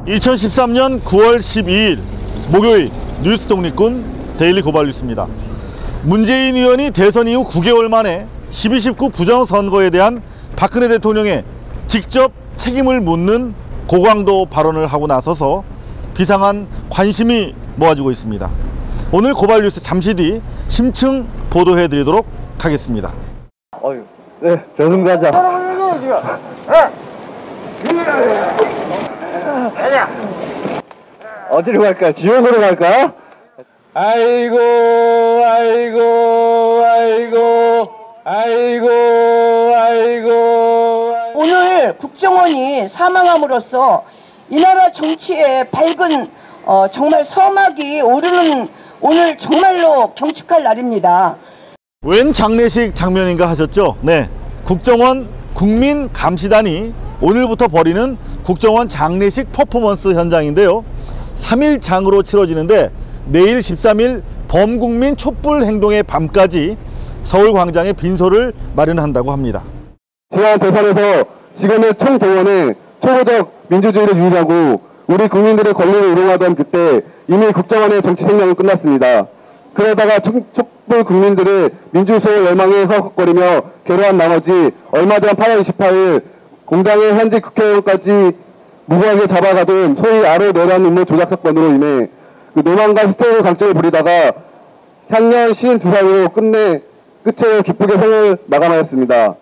2013년 9월 12일 목요일 뉴스 독립군 데일리 고발 뉴스입니다. 문재인 의원이 대선 이후 9개월 만에 12.19 부정선거에 대한 박근혜 대통령의 직접 책임을 묻는 고강도 발언을 하고 나서서 비상한 관심이 모아지고 있습니다. 오늘 고발 뉴스 잠시 뒤 심층 보도해 드리도록 하겠습니다. 네, 저승사자. 어디로 갈까? 지옥으로 갈까? 아이고, 아이고, 아이고, 아이고, 아이고. 오늘 국정원이 사망함으로써 이 나라 정치에 밝은 정말 서막이 오르는 오늘 정말로 경축할 날입니다. 웬 장례식 장면인가 하셨죠? 네, 국정원 국민감시단이 오늘부터 벌이는 국정원 장례식 퍼포먼스 현장인데요. 3일장으로 치러지는데 내일 13일 범국민 촛불 행동의 밤까지 서울광장에 빈소를 마련한다고 합니다. 지난 대선에서 지금의 총동원에 초보적 민주주의를 유인하고 우리 국민들의 권리를 우롱하던 그때 이미 국정원의 정치 생명은 끝났습니다. 그러다가 촛불 국민들의 민주소의 열망에 허걱거리며 괴로운 나머지 얼마 전 8월 28일 공장의 현직 국회의원까지 무고하게 잡아가둔 소위 아로 내란 음모 조작 사건으로 인해 그 노망과 스테이크 강점을 부리다가 향년 52살로 끝으로 기쁘게 생을 마감하였습니다.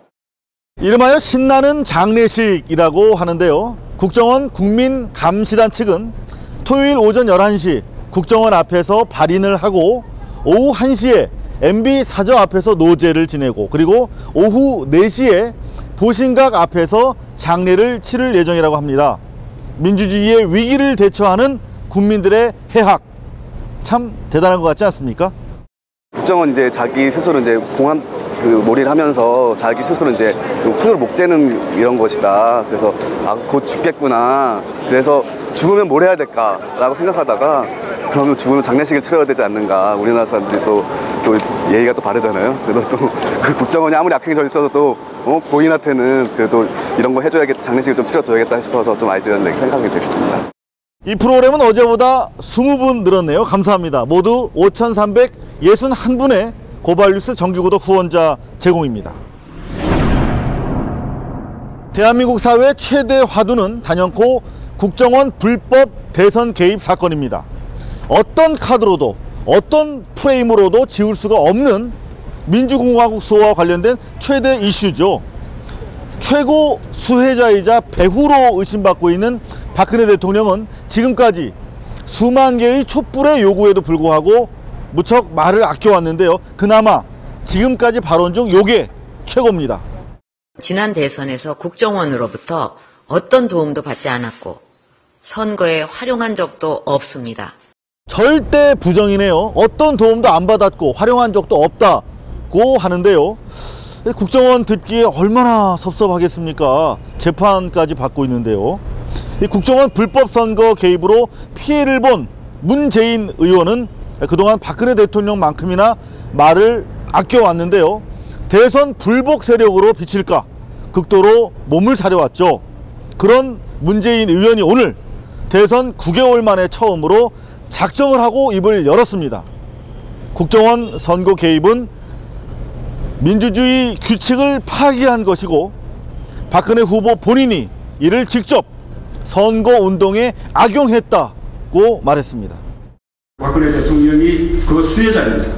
이름하여 신나는 장례식이라고 하는데요. 국정원 국민감시단 측은 토요일 오전 11시 국정원 앞에서 발인을 하고 오후 1시에 MB 사저 앞에서 노제를 지내고 그리고 오후 4시에 보신각 앞에서 장례를 치를 예정이라고 합니다. 민주주의의 위기를 대처하는 국민들의 해학, 참 대단한 것 같지 않습니까? 국정원 이제 자기 스스로 이제 공안 몰이를 하면서 자기 스스로 이제 손으로 목 재는 이런 것이다. 그래서 곧 죽겠구나. 그래서 죽으면 뭘 해야 될까라고 생각하다가 그러면 죽으면 장례식을 치러야 되지 않는가. 우리나라 사람들이 또 예의가 또 바르잖아요. 그래도 또 그 국정원이 아무리 악행이 저 있어도 또 고인한테는 그래도 이런 거 해줘야겠다, 장례식을 좀 치러줘야겠다 싶어서 좀 아이들한테 생각하게 됐습니다. 이 프로그램은 어제보다 20분 늘었네요. 감사합니다. 모두 5,361분의 고발뉴스 정기구독 후원자 제공입니다. 대한민국 사회 최대 화두는 단연코 국정원 불법 대선 개입 사건입니다. 어떤 카드로도 어떤 프레임으로도 지울 수가 없는 민주공화국 수호와 관련된 최대 이슈죠. 최고 수혜자이자 배후로 의심받고 있는 박근혜 대통령은 지금까지 수만 개의 촛불의 요구에도 불구하고 무척 말을 아껴왔는데요. 그나마 지금까지 발언 중 요게 최고입니다. 지난 대선에서 국정원으로부터 어떤 도움도 받지 않았고 선거에 활용한 적도 없습니다. 절대 부정이네요. 어떤 도움도 안 받았고 활용한 적도 없다고 하는데요. 국정원 듣기에 얼마나 섭섭하겠습니까? 재판까지 받고 있는데요. 이 국정원 불법 선거 개입으로 피해를 본 문재인 의원은 그동안 박근혜 대통령만큼이나 말을 아껴왔는데요. 대선 불복 세력으로 비칠까 극도로 몸을 사려왔죠. 그런 문재인 의원이 오늘 대선 9개월 만에 처음으로 작정을 하고 입을 열었습니다. 국정원 선거 개입은 민주주의 규칙을 파기한 것이고 박근혜 후보 본인이 이를 직접 선거운동에 악용했다고 말했습니다. 박근혜 대통령이 그 수혜자입니다.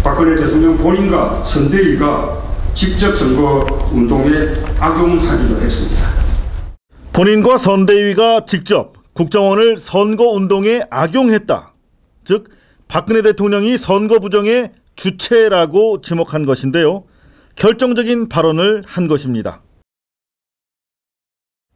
박근혜 대통령 본인과 선대위가 직접 선거운동에 악용하기로 했습니다. 본인과 선대위가 직접 국정원을 선거운동에 악용했다. 즉 박근혜 대통령이 선거 부정의 주체라고 지목한 것인데요. 결정적인 발언을 한 것입니다.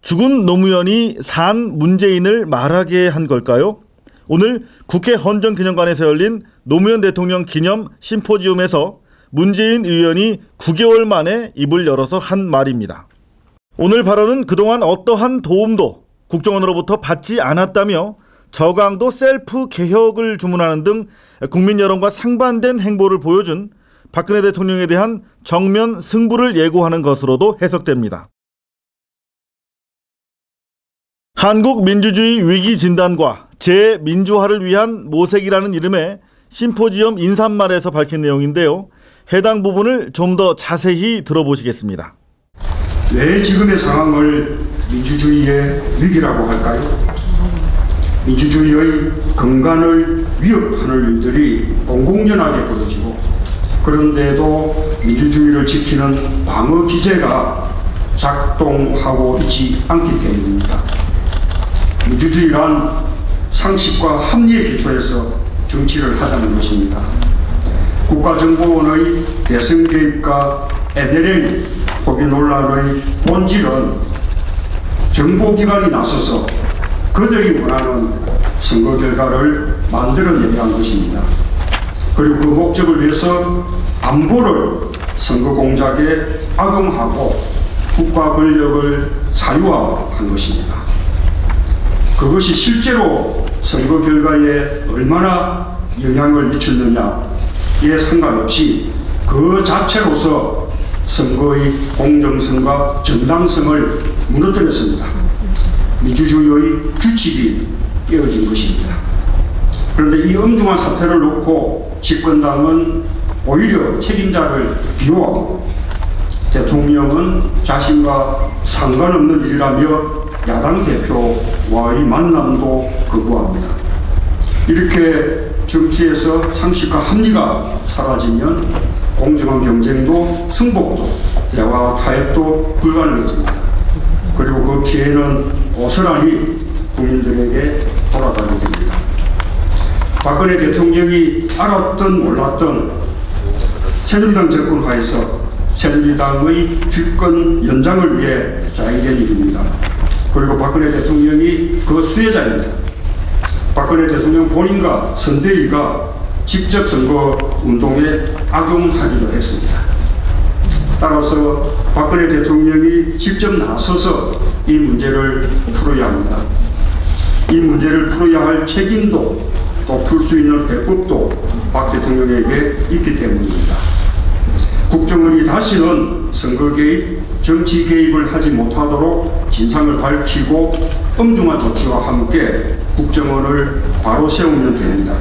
죽은 노무현이 산 문재인을 말하게 한 걸까요? 오늘 국회 헌정기념관에서 열린 노무현 대통령 기념 심포지움에서 문재인 의원이 9개월 만에 입을 열어서 한 말입니다. 오늘 발언은 그동안 어떠한 도움도 국정원으로부터 받지 않았다며 저강도 셀프 개혁을 주문하는 등 국민 여론과 상반된 행보를 보여준 박근혜 대통령에 대한 정면 승부를 예고하는 것으로도 해석됩니다. 한국 민주주의 위기 진단과 재민주화를 위한 모색이라는 이름의 심포지엄 인사말에서 밝힌 내용인데요. 해당 부분을 좀 더 자세히 들어보시겠습니다. 왜 지금의 상황을 민주주의의 위기라고 할까요? 민주주의의 근간을 위협하는 일들이 공공연하게 벌어지고, 그런데도 민주주의를 지키는 방어 기제가 작동하고 있지 않기 때문입니다. 민주주의란 상식과 합리에 기초해서 정치를 하자는 것입니다. 국가정보원의 대선 개입과 에데렌 포기 논란의 본질은 정보기관이 나서서 그들이 원하는 선거 결과를 만들어내려는 것입니다. 그리고 그 목적을 위해서 안보를 선거 공작에 악용하고 국가 권력을 사유화한 것입니다. 그것이 실제로 선거 결과에 얼마나 영향을 미쳤느냐에 상관없이 그 자체로서 선거의 공정성과 정당성을 무너뜨렸습니다. 민주주의의 규칙이 깨어진 것입니다. 그런데 이 엄중한 사태를 놓고 집권당은 오히려 책임자를 비호하고, 대통령은 자신과 상관없는 일이라며 야당 대표와의 만남도 거부합니다. 이렇게 정치에서 상식과 합리가 사라지면 공정한 경쟁도 승복도 대화와 타협도 불가능해집니다. 그리고 그 피해는 고스란히 국민들에게 돌아가게 됩니다. 박근혜 대통령이 알았던 몰랐던 새누리당 정권 하에서 새누리당의 집권 연장을 위해 자행된 일입니다. 그리고 박근혜 대통령이 그 수혜자입니다. 박근혜 대통령 본인과 선대위가 직접 선거 운동에 악용하기도 했습니다. 따라서 박근혜 대통령이 직접 나서서 이 문제를 풀어야 합니다. 이 문제를 풀어야 할 책임도 또 풀 수 있는 대법도 박 대통령에게 있기 때문입니다. 국정원이 다시는 선거 개입, 정치 개입을 하지 못하도록 진상을 밝히고 엄중한 조치와 함께 국정원을 바로 세우면 됩니다.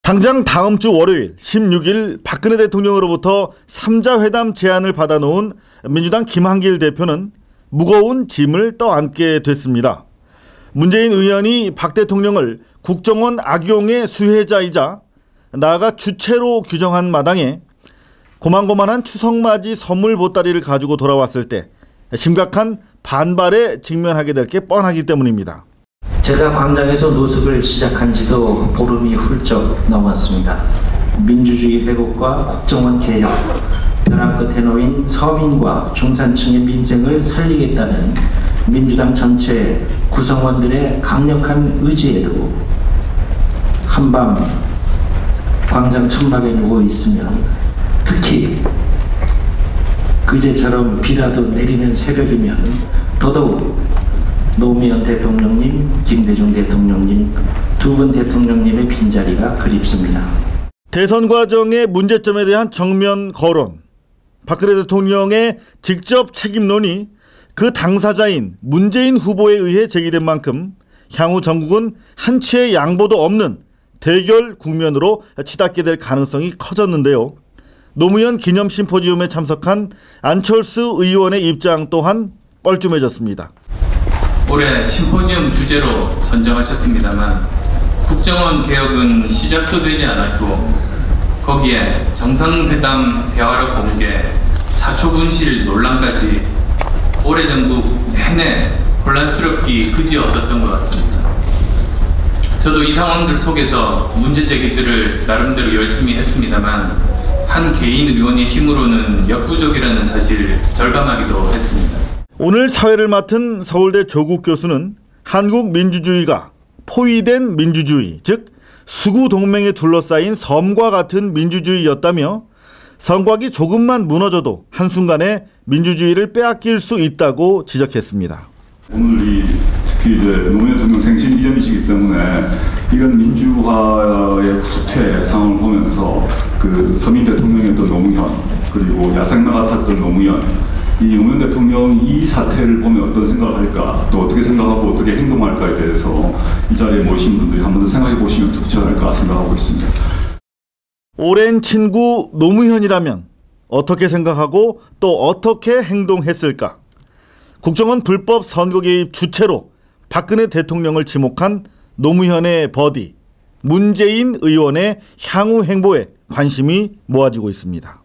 당장 다음 주 월요일 16일 박근혜 대통령으로부터 3자 회담 제안을 받아놓은 민주당 김한길 대표는 무거운 짐을 떠안게 됐습니다. 문재인 의원이 박 대통령을 국정원 악용의 수혜자이자 나아가 주체로 규정한 마당에 고만고만한 추석맞이 선물 보따리를 가지고 돌아왔을 때 심각한 반발에 직면하게 될 게 뻔하기 때문입니다. 제가 광장에서 노숙을 시작한 지도 보름이 훌쩍 넘었습니다. 민주주의 회복과 국정원 개혁, 벼랑 끝에 놓인 서민과 중산층의 민생을 살리겠다는 민주당 전체 구성원들의 강력한 의지에도 한밤 광장 천막에 누워 있으면, 특히 그제처럼 비라도 내리는 새벽이면 더더욱 노무현 대통령님, 김대중 대통령님, 두 분 대통령님의 빈자리가 그립습니다. 대선 과정의 문제점에 대한 정면 거론, 박근혜 대통령의 직접 책임론이 그 당사자인 문재인 후보에 의해 제기된 만큼 향후 전국은 한치의 양보도 없는 대결 국면으로 치닫게 될 가능성이 커졌는데요. 노무현 기념 심포지움에 참석한 안철수 의원의 입장 또한 뻘쭘해졌습니다. 올해 심포지엄 주제로 선정하셨습니다만 국정원 개혁은 시작도 되지 않았고, 거기에 정상회담 대화를 공개, 사초분실 논란까지 올해 전국 내내 혼란스럽기 그지없었던 것 같습니다. 저도 이 상황들 속에서 문제 제기들을 나름대로 열심히 했습니다만 한 개인 의원의 힘으로는 역부족이라는 사실을 절감하기도 했습니다. 오늘 사회를 맡은 서울대 조국 교수는 한국 민주주의가 포위된 민주주의, 즉 수구 동맹에 둘러싸인 섬과 같은 민주주의였다며 성곽이 조금만 무너져도 한순간에 민주주의를 빼앗길 수 있다고 지적했습니다. 오늘 특히 이제 노무현 대통령 생신 기념이시기 때문에 이런 민주화의 후퇴 상황을 보면서 그 서민 대통령이었던 노무현, 그리고 야생마 같았던 노무현, 이 노무현 대통령 이 사태를 보면 어떤 생각을 할까, 또 어떻게 생각하고 어떻게 행동할까 이 자리에 모이신 분들이 한 번 더 생각해 보시면 적절할까 생각하고 있습니다. 오랜 친구 노무현이라면 어떻게 생각하고 또 어떻게 행동했을까? 국정원 불법 선거 개입 주체로 박근혜 대통령을 지목한 노무현의 버디, 문재인 의원의 향후 행보에 관심이 모아지고 있습니다.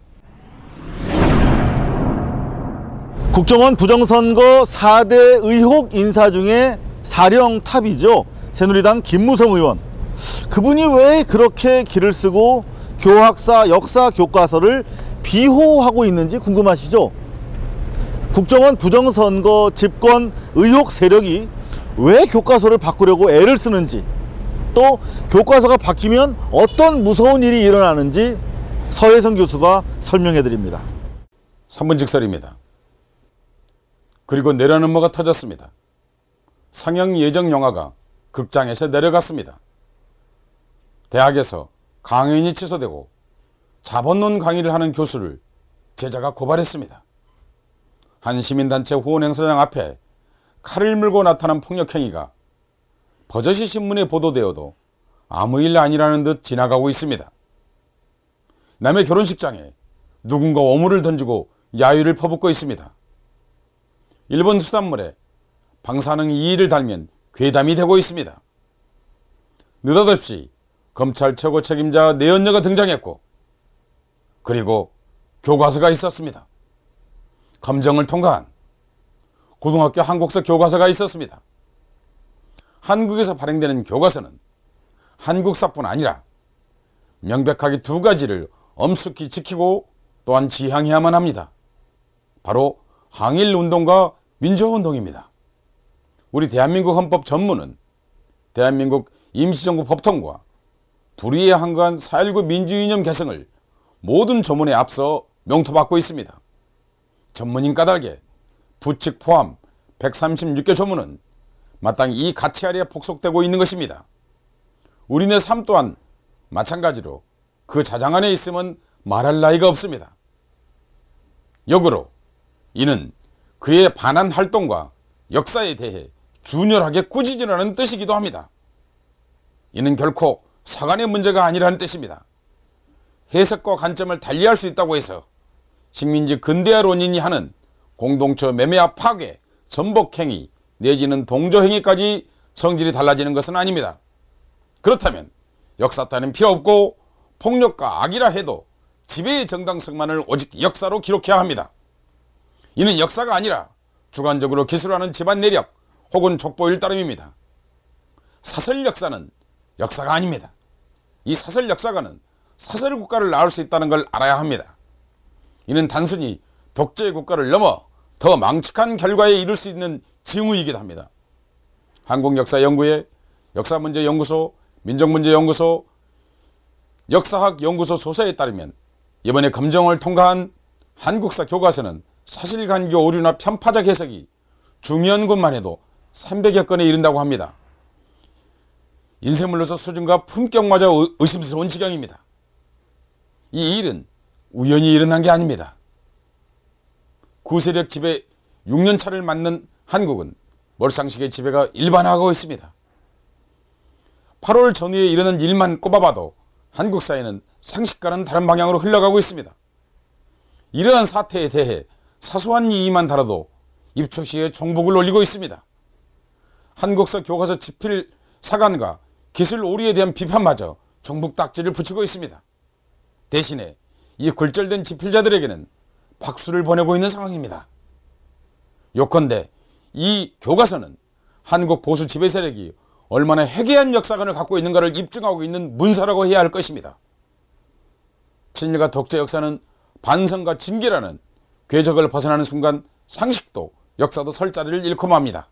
국정원 부정선거 4대 의혹 인사 중에 사령탑이죠. 새누리당 김무성 의원. 그분이 왜 그렇게 길을 쓰고 교학사 역사 교과서를 비호하고 있는지 궁금하시죠? 국정원 부정선거 집권 의혹 세력이 왜 교과서를 바꾸려고 애를 쓰는지, 또 교과서가 바뀌면 어떤 무서운 일이 일어나는지 서혜성 교수가 설명해 드립니다. 3분 직설입니다. 그리고 내려는 뭐가 터졌습니다. 상영 예정 영화가 극장에서 내려갔습니다. 대학에서 강연이 취소되고 자본론 강의를 하는 교수를 제자가 고발했습니다. 한 시민단체 후원행사장 앞에 칼을 물고 나타난 폭력행위가 버젓이 신문에 보도되어도 아무 일 아니라는 듯 지나가고 있습니다. 남의 결혼식장에 누군가 오물을 던지고 야유를 퍼붓고 있습니다. 일본 수산물에 방사능 2를 달면 괴담이 되고 있습니다. 느닷없이 검찰 최고 책임자 내연녀가 등장했고, 그리고 교과서가 있었습니다. 검정을 통과한 고등학교 한국사 교과서가 있었습니다. 한국에서 발행되는 교과서는 한국사뿐 아니라 명백하게 두 가지를 엄숙히 지키고 또한 지향해야만 합니다. 바로 항일운동과 민주화운동입니다. 우리 대한민국 헌법 전문은 대한민국 임시정부 법통과 불의에 한가한 4.19 민주이념 개성을 모든 조문에 앞서 명토받고 있습니다. 전문인 까닭에 부칙 포함 136개 조문은 마땅히 이 가치 아래에 복속되고 있는 것입니다. 우리네 삶 또한 마찬가지로 그 자장 안에 있으면 말할 나위가 없습니다. 역으로 이는 그에 반한 활동과 역사에 대해 준열하게 꾸짖으라는 뜻이기도 합니다. 이는 결코 사관의 문제가 아니라는 뜻입니다. 해석과 관점을 달리할 수 있다고 해서 식민지 근대화론인이 하는 공동체 매매와 파괴, 전복행위 내지는 동조행위까지 성질이 달라지는 것은 아닙니다. 그렇다면 역사 따위는 필요 없고 폭력과 악이라 해도 지배의 정당성만을 오직 역사로 기록해야 합니다. 이는 역사가 아니라 주관적으로 기술하는 집안 내력 혹은 족보일 따름입니다. 사설 역사는 역사가 아닙니다. 이 사설 역사가는 사설 국가를 낳을 수 있다는 걸 알아야 합니다. 이는 단순히 독재 국가를 넘어 더 망측한 결과에 이를 수 있는 징후이기도 합니다. 한국역사연구회, 역사문제연구소, 민족문제연구소, 역사학연구소 소서에 따르면 이번에 검정을 통과한 한국사 교과서는 사실관계 오류나 편파적 해석이 중요한 것만 해도 300여 건에 이른다고 합니다. 인쇄물로서 수준과 품격마저 의심스러운 지경입니다. 이 일은 우연히 일어난 게 아닙니다. 구세력 지배 6년차를 맞는 한국은 몰상식의 지배가 일반화하고 있습니다. 8월 전후에 일어난 일만 꼽아봐도 한국 사회는 상식과는 다른 방향으로 흘러가고 있습니다. 이러한 사태에 대해 사소한 이의만 다뤄도 입초시에 종북을 올리고 있습니다. 한국사 교과서 집필 사관과 기술 오류에 대한 비판마저 종북 딱지를 붙이고 있습니다. 대신에 이 굴절된 집필자들에게는 박수를 보내고 있는 상황입니다. 요컨대 이 교과서는 한국 보수 지배 세력이 얼마나 해괴한 역사관을 갖고 있는가를 입증하고 있는 문서라고 해야 할 것입니다. 친일과 독재 역사는 반성과 징계라는 궤적을 벗어나는 순간 상식도 역사도 설 자리를 잃고 맙니다.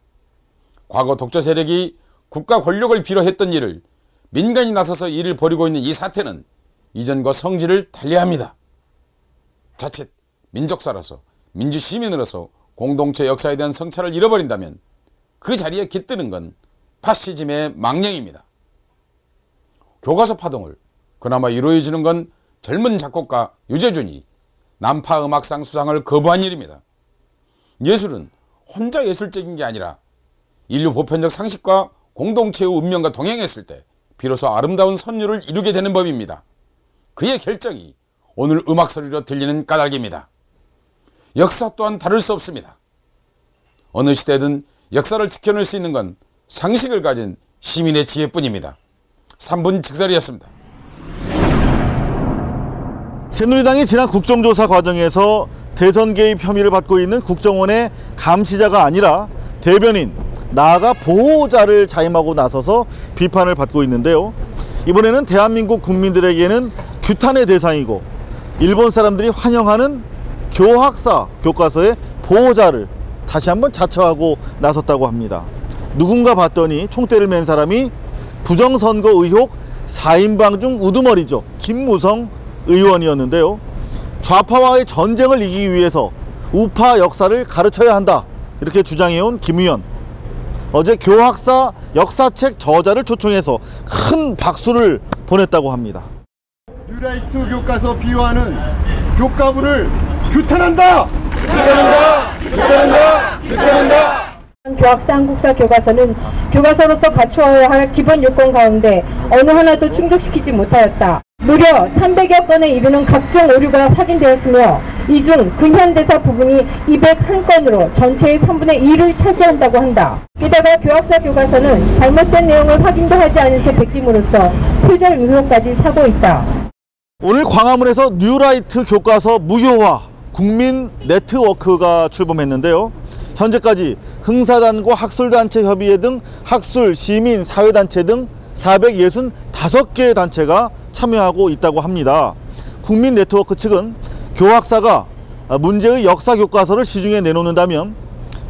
과거 독재 세력이 국가 권력을 빌어했던 일을 민간이 나서서 일을 벌이고 있는 이 사태는 이전과 성질을 달리합니다. 자칫 민족사로서 민주시민으로서 공동체 역사에 대한 성찰을 잃어버린다면 그 자리에 깃드는 건 파시즘의 망령입니다. 교과서 파동을 그나마 이루어지는 건 젊은 작곡가 유재준이 남파음악상 수상을 거부한 일입니다. 예술은 혼자 예술적인 게 아니라 인류 보편적 상식과 공동체의 운명과 동행했을 때 비로소 아름다운 선율을 이루게 되는 법입니다. 그의 결정이 오늘 음악 소리로 들리는 까닭입니다. 역사 또한 다를 수 없습니다. 어느 시대든 역사를 지켜낼 수 있는 건 상식을 가진 시민의 지혜뿐입니다. 3분 직설이었습니다. 새누리당이 지난 국정조사 과정에서 대선 개입 혐의를 받고 있는 국정원의 감시자가 아니라 대변인, 나아가 보호자를 자임하고 나서서 비판을 받고 있는데요. 이번에는 대한민국 국민들에게는 규탄의 대상이고 일본 사람들이 환영하는 교학사 교과서의 보호자를 다시 한번 자처하고 나섰다고 합니다. 누군가 봤더니 총대를 맨 사람이 부정선거 의혹 4인방 중 우두머리죠. 김무성 의원이었는데요. 좌파와의 전쟁을 이기기 위해서 우파 역사를 가르쳐야 한다, 이렇게 주장해온 김 의원. 어제 교학사 역사책 저자를 초청해서 큰 박수를 보냈다고 합니다. 뉴라이트 교과서 비유하는 교과부를 규탄한다! 규탄한다! 규탄한다! 규탄한다! 교학사 한국사 교과서는 교과서로서 갖추어야 할 기본 요건 가운데 어느 하나도 충족시키지 못하였다. 무려 300여 건에 이르는 각종 오류가 확인되었으며 이 중 근현대사 부분이 201건으로 전체의 3분의 2를 차지한다고 한다. 게다가 교학사 교과서는 잘못된 내용을 확인도 하지 않은 채 베낌으로써 표절 의혹까지 사고 있다. 오늘 광화문에서 뉴라이트 교과서 무효화 국민 네트워크가 출범했는데요. 현재까지 흥사단과 학술단체 협의회 등 학술, 시민, 사회단체 등 465개 단체가 참여하고 있다고 합니다. 국민 네트워크 측은 교학사가 문제의 역사 교과서를 시중에 내놓는다면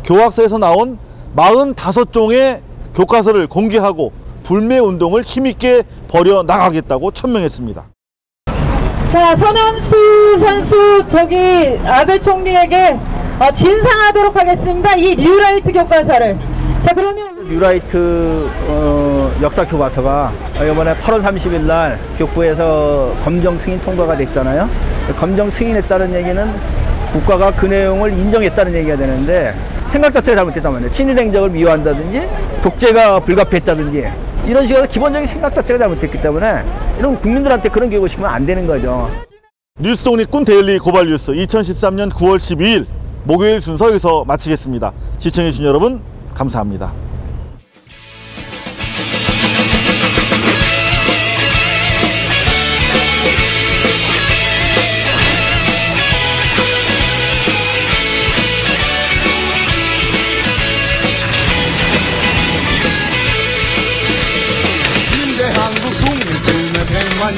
교학사에서 나온 45종의 교과서를 공개하고 불매운동을 힘있게 벌여나가겠다고 천명했습니다. 자, 서남수 선수 아베 총리에게 진상하도록 하겠습니다. 이 뉴라이트 교과서를. 자, 그러면 뉴라이트 역사 교과서가 이번에 8월 30일 날 교부에서 검정 승인 통과가 됐잖아요. 검정 승인했다는 얘기는 국가가 그 내용을 인정했다는 얘기가 되는데 생각 자체가 잘못됐단 말이에요. 친일 행적을 미화한다든지 독재가 불가피했다든지 이런 식으로 기본적인 생각 자체가 잘못됐기 때문에 이런 국민들한테 그런 교육을 시키면 안 되는 거죠. 뉴스 독립군 데일리 고발 뉴스 2013년 9월 12일 목요일 순서 여기서 마치겠습니다. 시청해주신 여러분 감사합니다.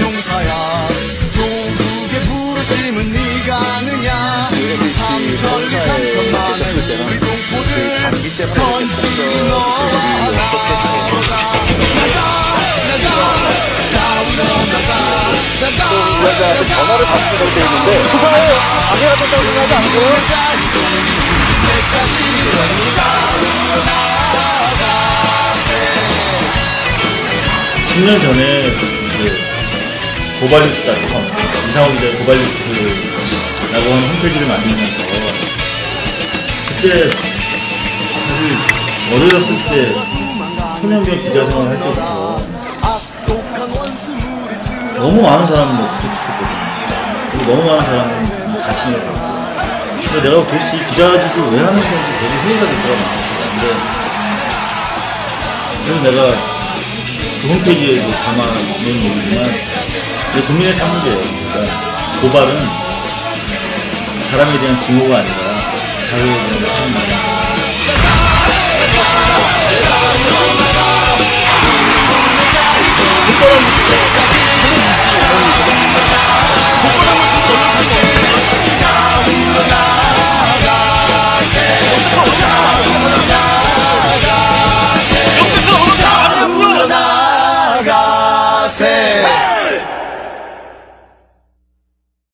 용사야 조국의 부르심은 네가 아느냐. MBC 본사에 계셨을 때는 그 장비 때문에 이렇게 낯선 일이 없었겠죠. 또 위원장한테 전화를 받으라고 되어 있는데 수사에 방해가 된다고 생각하지 않고 10년 전에 고발뉴스닷컴 이상호 기자의 고발뉴스라고 하는 홈페이지를 만들면서 그때 사실 어렸을 때 소년병 기자 생활 할 때부터 너무 많은 사람을 구속시켰거든요. 그리고 너무 많은 사람을 갇힌 걸 봤고, 근데 내가 도대체 이 기자직을 왜 하는 건지 되게 회의가 됐더라고요. 그래서 내가 그 홈페이지에도 담아놓은 얘기지만 내 국민의 삶이에요. 그러니까 고발은 사람에 대한 증오가 아니라 사회에 대한 사랑입니다.